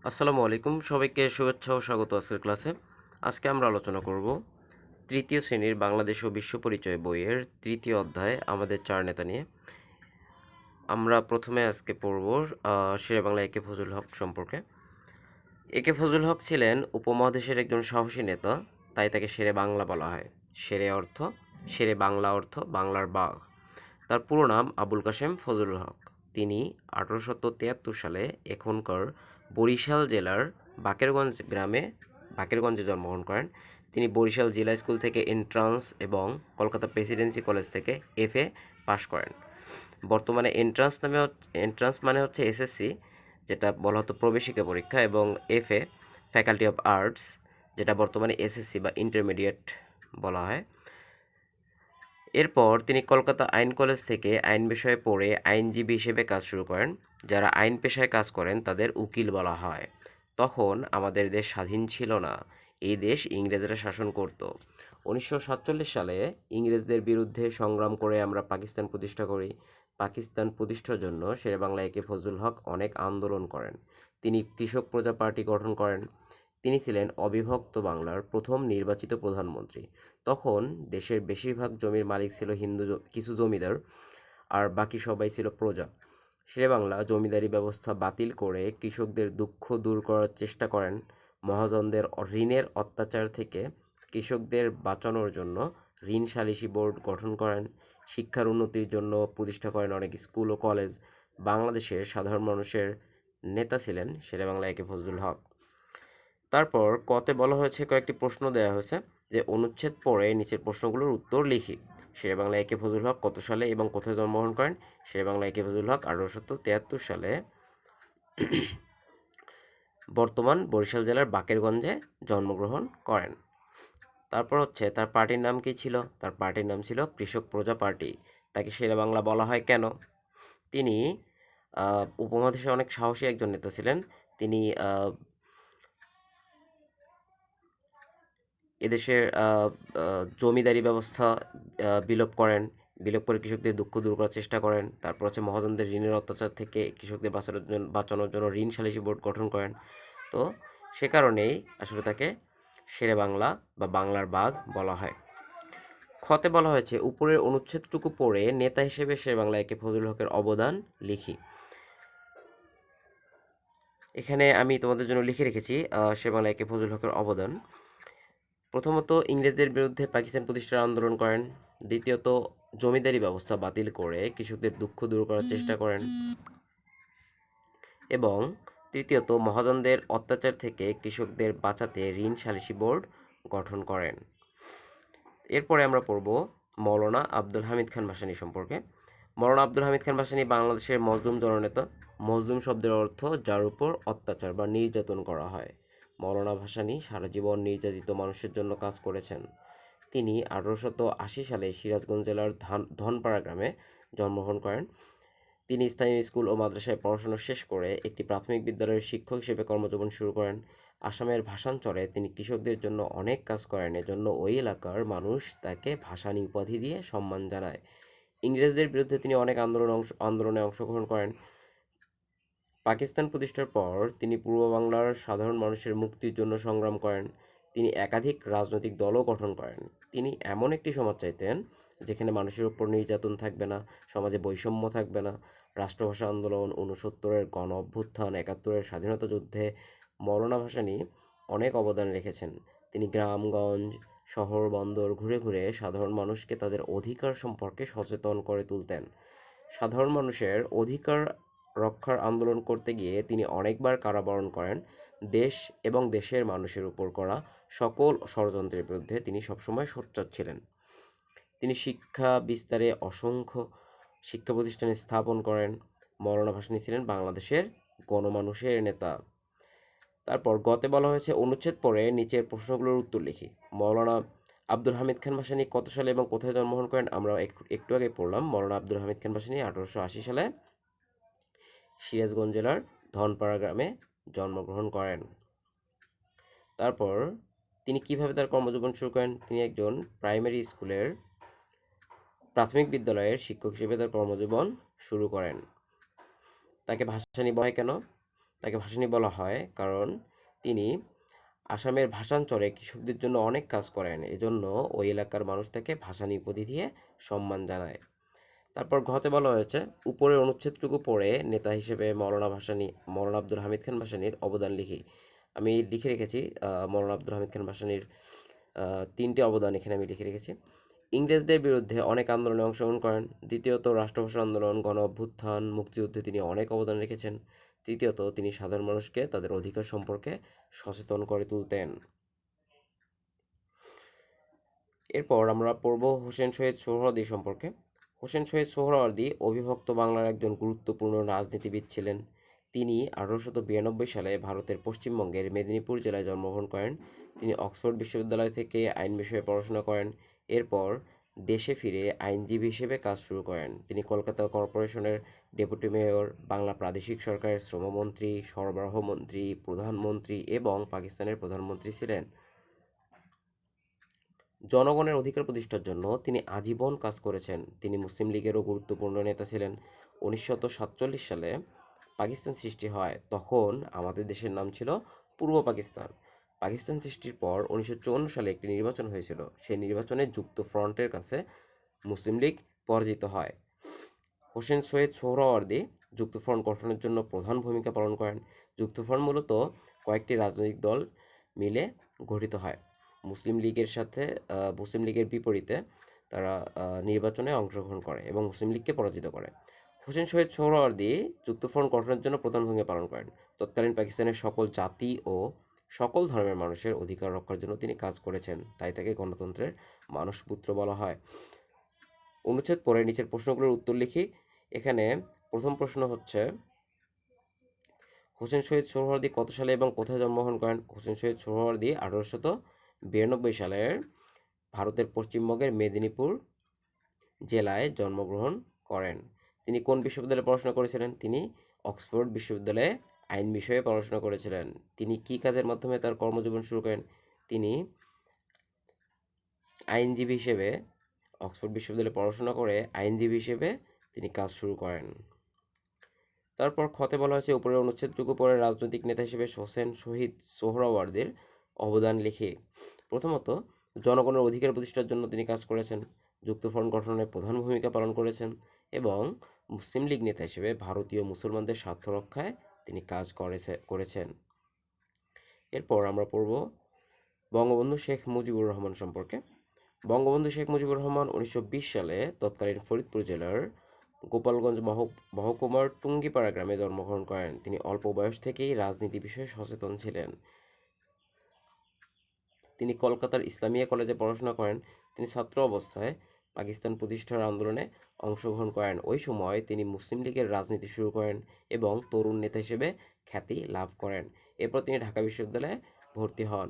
আসসালামু আলাইকুম, সবাইকে শুভেচ্ছা ও স্বাগত আজকের ক্লাসে। আজকে আমরা আলোচনা করব তৃতীয় শ্রেণীর বাংলাদেশ ও বিশ্ব পরিচয় বইয়ের তৃতীয় অধ্যায় আমাদের চার নেতা নিয়ে। আমরা প্রথমে আজকে পড়ব শেরে বাংলা একে ফজলুল হক সম্পর্কে। একে ফজলুল হক ছিলেন উপমহাদেশের একজন সাহসী নেতা, তাই তাকে শেরে বাংলা বলা হয়। শেরে বাংলা অর্থ বাংলার বাঘ। তার পুরো নাম আবুল কাশেম ফজলুল হক। তিনি 1873 সালে এখনকার বরিশাল জেলার বাকেরগঞ্জে জন্মগ্রহণ করেন। তিনি বরিশাল জিলা স্কুল থেকে এন্ট্রান্স এবং কলকাতা প্রেসিডেন্সি কলেজ থেকে এফএ পাশ করেন। বর্তমানে এন্ট্রান্স মানে হচ্ছে এসএসসি, যেটা বলা হতো প্রবেশিকা পরীক্ষা, এবং এফএ ফ্যাকাল্টি অফ আর্টস, যেটা বর্তমানে এসএসসি বা ইন্টারমিডিয়েট বলা হয়। এরপর তিনি কলকাতা আইন কলেজ থেকে আইন বিষয়ে পড়ে আইনজীবী হিসেবে কাজ শুরু করেন। যারা আইন পেশায় কাজ করেন তাদের উকিল বলা হয়। তখন আমাদের দেশ স্বাধীন ছিল না, এই দেশ ইংরেজরা শাসন করত। 1947 সালে ইংরেজদের বিরুদ্ধে সংগ্রাম করে আমরা পাকিস্তান প্রতিষ্ঠা করি। পাকিস্তান প্রতিষ্ঠার জন্য শেরেবাংলা একে ফজলুল হক অনেক আন্দোলন করেন। তিনি কৃষক প্রজা পার্টি গঠন করেন। তিনি ছিলেন অবিভক্ত বাংলার প্রথম নির্বাচিত প্রধানমন্ত্রী। তখন দেশের বেশিরভাগ জমির মালিক ছিল কিছু জমিদার, আর বাকি সবাই ছিল প্রজা। শেরেবাংলা জমিদারি ব্যবস্থা বাতিল করে কৃষকদের দুঃখ দূর করার চেষ্টা করেন। মহাজনদের ঋণের অত্যাচার থেকে কৃষকদের বাঁচানোর জন্য ঋণ সালিসি বোর্ড গঠন করেন। শিক্ষার উন্নতির জন্য প্রতিষ্ঠা করেন অনেক স্কুল ও কলেজ। বাংলাদেশের সাধারণ মানুষের নেতা ছিলেন শেরেবাংলা একে ফজলুল হক। তারপর কতে বলা হয়েছে, কয়েকটি প্রশ্ন দেওয়া হয়েছে যে অনুচ্ছেদ পড়ে নিচের প্রশ্নগুলোর উত্তর লিখি। শেরেবাংলা একে ফজলুল হক কত সালে এবং কোথায় জন্মগ্রহণ করেন? শেরেবাংলা একে ফজলুল হক 1873 সালে বর্তমান বরিশাল জেলার বাকেরগঞ্জে জন্মগ্রহণ করেন। তারপর হচ্ছে তার পার্টির নাম কী ছিল? তার পার্টির নাম ছিল কৃষক প্রজা পার্টি। তাকে শেরেবাংলা বলা হয় কেন? তিনি উপমহাদেশে অনেক সাহসী একজন নেতা ছিলেন। তিনি এদেশের জমিদারি ব্যবস্থা বিলোপ করে কৃষকদের দুঃখ দূর করার চেষ্টা করেন। তারপর হচ্ছে মহাজনদের ঋণের অত্যাচার থেকে কৃষকদের বাঁচানোর জন্য ঋণ সালিসি বোর্ড গঠন করেন। তো সে কারণেই আসলে তাকে শেরে বাংলা বা বাংলার বাঘ বলা হয়। খতে বলা হয়েছে উপরের অনুচ্ছেদটুকু পড়ে নেতা হিসেবে শেরে বাংলা একে ফজলুল হকের অবদান লিখি। এখানে আমি তোমাদের জন্য লিখে রেখেছি শেরে বাংলা একে ফজলুল হকের অবদান। প্রথমত ইংরেজদের বিরুদ্ধে পাকিস্তান প্রতিষ্ঠার আন্দোলন করেন। দ্বিতীয়ত জমিদারি ব্যবস্থা বাতিল করে কৃষকদের দুঃখ দূর করার চেষ্টা করেন। এবং তৃতীয়ত মহাজনদের অত্যাচার থেকে কৃষকদের বাঁচাতে ঋণ সালিসি বোর্ড গঠন করেন। এরপরে আমরা পড়ব মৌলানা আব্দুল হামিদ খান ভাসানী সম্পর্কে। মৌলানা আব্দুল হামিদ খান ভাসানী বাংলাদেশের মজলুম জননেতা। মজলুম শব্দের অর্থ যার উপর অত্যাচার বা নির্যাতন করা হয়। মৌলানা ভাসানী সারা জীবন নির্যাতিত মানুষের জন্য কাজ করেছেন। তিনি 1880 সালে সিরাজগঞ্জ জেলার ধনপাড়া গ্রামে জন্মগ্রহণ করেন। তিনি স্থানীয় স্কুল ও মাদ্রাসায় পড়াশোনা শেষ করে একটি প্রাথমিক বিদ্যালয়ের শিক্ষক হিসেবে কর্মজীবন শুরু করেন। আসামের ভাষাঞ্চলে তিনি কৃষকদের জন্য অনেক কাজ করেন, এজন্য ওই এলাকার মানুষ তাকে ভাসানী উপাধি দিয়ে সম্মান জানায়। ইংরেজদের বিরুদ্ধে তিনি অনেক আন্দোলনে অংশগ্রহণ করেন। পাকিস্তান প্রতিষ্ঠার পর তিনি পূর্ব বাংলার সাধারণ মানুষের মুক্তির জন্য সংগ্রাম করেন। তিনি একাধিক রাজনৈতিক দলও গঠন করেন। তিনি এমন একটি সমাজ চাইতেন যেখানে মানুষের উপর নির্যাতন থাকবে না, সমাজে বৈষম্য থাকবে না। রাষ্ট্রভাষা আন্দোলন, 69-এর গণ অভ্যুত্থান, 71-এর স্বাধীনতা যুদ্ধে মৌলানা ভাসানী অনেক অবদান রেখেছেন। তিনি গ্রামগঞ্জ, শহর বন্দর ঘুরে ঘুরে সাধারণ মানুষকে তাদের অধিকার সম্পর্কে সচেতন করে তুলতেন। সাধারণ মানুষের অধিকার রক্ষার আন্দোলন করতে গিয়ে তিনি অনেকবার কারাবরণ করেন। দেশ এবং দেশের মানুষের উপর করা সকল ষড়যন্ত্রের বিরুদ্ধে তিনি সবসময় সোচ্চার ছিলেন। তিনি শিক্ষা বিস্তারে অসংখ্য শিক্ষা প্রতিষ্ঠান স্থাপন করেন। মৌলানা ভাসানী ছিলেন বাংলাদেশের গণমানুষের নেতা। তারপর গতে বলা হয়েছে অনুচ্ছেদ পড়ে নিচের প্রশ্নগুলোর উত্তর লিখি। মৌলানা আব্দুল হামিদ খান ভাসানী কত সালে এবং কোথায় জন্মগ্রহণ করেন? আমরা একটু আগে পড়লাম। মৌলানা আব্দুল হামিদ খান ভাসানী 1880 সালে সিরাজগঞ্জ জেলার ধনপাড়া গ্রামে জন্মগ্রহণ করেন। তারপর তিনি কিভাবে তার কর্মজীবন শুরু করেন? তিনি একজন প্রাথমিক বিদ্যালয়ের শিক্ষক হিসেবে তার কর্মজীবন শুরু করেন। তাকে ভাসানী বলা হয় কেন? তাকে ভাসানী বলা হয় কারণ তিনি আসামের ভাষাঞ্চলে কৃষকদের জন্য অনেক কাজ করেন, এজন্য ওই এলাকার মানুষ তাকে ভাসানী উপাধি দিয়ে সম্মান জানায়। তারপর ঘতে বলা হয়েছে উপরের অনুচ্ছেদটুকু পড়ে নেতা হিসেবে মৌলানা আব্দুল হামিদ খান ভাসানীর অবদান লিখি। আমি লিখে রেখেছি মৌলানা আব্দুল হামিদ খান ভাসানীর তিনটি অবদান এখানে আমি লিখে রেখেছি। ইংরেজদের বিরুদ্ধে অনেক আন্দোলনে অংশগ্রহণ করেন। দ্বিতীয়ত রাষ্ট্রভাষা আন্দোলন, গণ অভ্যুত্থান, মুক্তিযুদ্ধে তিনি অনেক অবদান রেখেছেন। তৃতীয়ত তিনি সাধারণ মানুষকে তাদের অধিকার সম্পর্কে সচেতন করে তুলতেন। এরপর আমরা পড়ব হোসেন শহীদ সোহরাওয়ার্দী সম্পর্কে। হোসেন শহীদ সোহরাওয়ার্দী অবিভক্ত বাংলার একজন গুরুত্বপূর্ণ রাজনীতিবিদ ছিলেন। তিনি 1892 সালে ভারতের পশ্চিমবঙ্গের মেদিনীপুর জেলায় জন্মগ্রহণ করেন। তিনি অক্সফোর্ড বিশ্ববিদ্যালয় থেকে আইন বিষয়ে পড়াশোনা করেন। এরপর দেশে ফিরে আইনজীবী হিসেবে কাজ শুরু করেন। তিনি কলকাতা কর্পোরেশনের ডেপুটি মেয়র, বাংলা প্রাদেশিক সরকারের শ্রমমন্ত্রী, সরবরাহ মন্ত্রী, প্রধানমন্ত্রী এবং পাকিস্তানের প্রধানমন্ত্রী ছিলেন। জনগণের অধিকার প্রতিষ্ঠার জন্য তিনি আজীবন কাজ করেছেন। তিনি মুসলিম লীগেরও গুরুত্বপূর্ণ নেতা ছিলেন। 1947 সালে পাকিস্তান সৃষ্টি হয়, তখন আমাদের দেশের নাম ছিল পূর্ব পাকিস্তান। পাকিস্তান সৃষ্টির পর 1954 সালে একটি নির্বাচন হয়েছিল। সেই নির্বাচনে যুক্ত ফ্রন্টের কাছে মুসলিম লীগ পরাজিত হয়। হোসেন শহীদ সোহরাওয়ার্দী যুক্তফ্রন্ট গঠনের জন্য প্রধান ভূমিকা পালন করেন। যুক্তফ্রন্ট মূলত কয়েকটি রাজনৈতিক দল মিলে গঠিত হয়। মুসলিম লীগের বিপরীতে তারা নির্বাচনে অংশগ্রহণ করে এবং মুসলিম লীগকে পরাজিত করে। হোসেন শহীদ সোহরাওয়ার্দী যুক্তফ্রন্ট গঠনের জন্য প্রধান ভূমিকা পালন করেন। তৎকালীন পাকিস্তানের সকল জাতি ও সকল ধর্মের মানুষের অধিকার রক্ষার জন্য তিনি কাজ করেছেন, তাই তাকে গণতন্ত্রের মানসপুত্র বলা হয়। অনুচ্ছেদ পরে নিচের প্রশ্নগুলোর উত্তর লিখি। এখানে প্রথম প্রশ্ন হচ্ছে হোসেন শহীদ সোহরাওয়ার্দী কত সালে এবং কোথায় জন্মগ্রহণ করেন? হোসেন শহীদ সোহরাওয়ার্দী 1892 সালের ভারতের পশ্চিমবঙ্গের মেদিনীপুর জেলায় জন্মগ্রহণ করেন। তিনি কোন বিশ্ববিদ্যালয়ে পড়াশোনা করেছিলেন? তিনি অক্সফোর্ড বিশ্ববিদ্যালয়ে আইন বিষয়ে পড়াশোনা করেছিলেন। তিনি কী কাজের মাধ্যমে তার কর্মজীবন শুরু করেন? তিনি আইনজীবী হিসেবে অক্সফোর্ড বিশ্ববিদ্যালয়ে পড়াশোনা করে আইনজীবী হিসেবে তিনি কাজ শুরু করেন। তারপর খতে বলা হয়েছে উপরের অনুচ্ছেদটুকু পরে রাজনৈতিক নেতা হিসেবে হোসেন শহীদ সোহরাওয়ার্দীর অবদান লিখে। প্রথমত, জনগণের অধিকার প্রতিষ্ঠার জন্য তিনি কাজ করেছেন, যুক্তফ্রন্ট গঠনে প্রধান ভূমিকা পালন করেছেন এবং মুসলিম লীগ নেতা হিসেবে ভারতীয় মুসলমানদের স্বার্থ রক্ষায় তিনি কাজ করেছেন। এরপর আমরা পড়ব বঙ্গবন্ধু শেখ মুজিবুর রহমান সম্পর্কে। বঙ্গবন্ধু শেখ মুজিবুর রহমান 1920 সালে তৎকালীন ফরিদপুর জেলার গোপালগঞ্জ মহকুমার টুঙ্গিপাড়া গ্রামে জন্মগ্রহণ করেন। তিনি অল্প বয়স থেকেই রাজনীতি বিষয়ে সচেতন ছিলেন। তিনি কলকাতার ইসলামিয়া কলেজে পড়াশোনা করেন। তিনি ছাত্র অবস্থায় পাকিস্তান প্রতিষ্ঠার আন্দোলনে অংশগ্রহণ করেন। ওই সময় তিনি মুসলিম লীগের রাজনীতি শুরু করেন এবং তরুণ নেতা হিসেবে খ্যাতি লাভ করেন। এরপর তিনি ঢাকা বিশ্ববিদ্যালয়ে ভর্তি হন।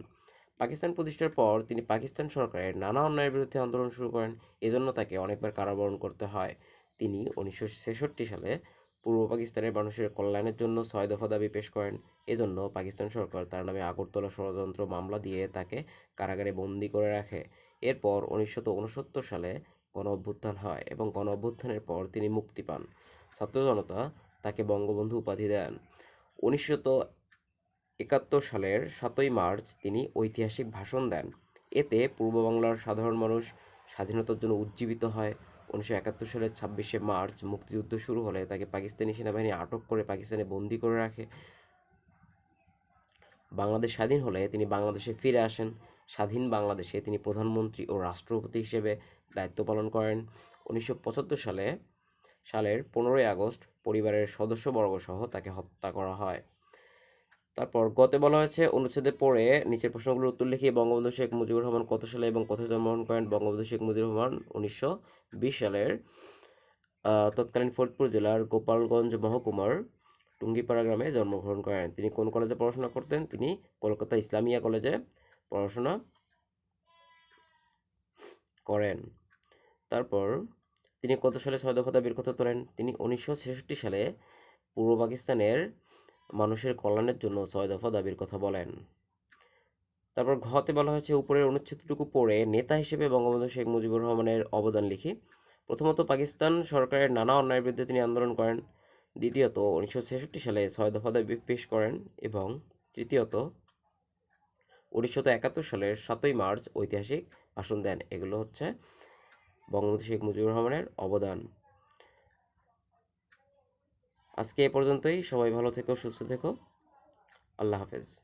পাকিস্তান প্রতিষ্ঠার পর তিনি পাকিস্তান সরকারের নানা অন্যায়ের বিরুদ্ধে আন্দোলন শুরু করেন, এজন্য তাকে অনেকবার কারাবরণ করতে হয়। তিনি 1966 সালে পূর্ব পাকিস্তানের মানুষের কল্যাণের জন্য 6 দফা দাবি পেশ করেন। এজন্য পাকিস্তান সরকার তার নামে আগরতলা ষড়যন্ত্র মামলা দিয়ে তাকে কারাগারে বন্দি করে রাখে। এরপর 1969 সালে গণ অভ্যুত্থান হয় এবং গণ অভ্যুত্থানের পর তিনি মুক্তি পান। ছাত্র জনতা তাকে বঙ্গবন্ধু উপাধি দেন। 1971 সালের 7ই মার্চ তিনি ঐতিহাসিক ভাষণ দেন। এতে পূর্ব বাংলার সাধারণ মানুষ স্বাধীনতার জন্য উজ্জীবিত হয়। 1971 সালের 26শে মার্চ মুক্তিযুদ্ধ শুরু হলে তাকে পাকিস্তানি সেনাবাহিনী আটক করে পাকিস্তানে বন্দি করে রাখে। বাংলাদেশ স্বাধীন হলে তিনি বাংলাদেশে ফিরে আসেন। স্বাধীন বাংলাদেশে তিনি প্রধানমন্ত্রী ও রাষ্ট্রপতি হিসেবে দায়িত্ব পালন করেন। 1975 সালের 15ই আগস্ট পরিবারের সদস্যবর্গ সহ তাকে হত্যা করা হয়। তারপর গতে বলা হয়েছে অনুচ্ছেদে পড়ে নিচের প্রশ্নগুলোর উত্তর লিখিয়ে বঙ্গবন্ধু শেখ মুজিবুর রহমান কত সালে এবং কোথায় জন্মগ্রহণ করেন? বঙ্গবন্ধু শেখ মুজিবুর রহমান 1920 সালের তৎকালীন ফরিদপুর জেলার গোপালগঞ্জ মহকুমার টুঙ্গিপাড়া গ্রামে জন্মগ্রহণ করেন। তিনি কোন কলেজে পড়াশোনা করতেন? তিনি কলকাতা ইসলামিয়া কলেজে পড়াশোনা করেন। তারপর তিনি কত সালে 6 দফা দাবির কথা তোলেন? তিনি 1966 সালে পূর্ব পাকিস্তানের মানুষের কল্যাণের জন্য 6 দফা দাবির কথা বলেন। তারপর ঘতে বলা হয়েছে উপরের অনুচ্ছেদটুকু পড়ে নেতা হিসেবে বঙ্গবন্ধু শেখ মুজিবুর রহমানের অবদান লিখি। প্রথমত, পাকিস্তান সরকারের নানা অন্যায়ের বিরুদ্ধে তিনি আন্দোলন করেন। দ্বিতীয়ত 1966 সালে 6 দফা দাবি পেশ করেন এবং তৃতীয়ত 1971 সালের 7ই মার্চ ঐতিহাসিক ভাষণ দেন। এগুলো হচ্ছে বঙ্গবন্ধু শেখ মুজিবুর রহমানের অবদান। আজকে এ পর্যন্তই। সবাই ভালো থেকো, সুস্থ থেকো। আল্লাহ হাফেজ।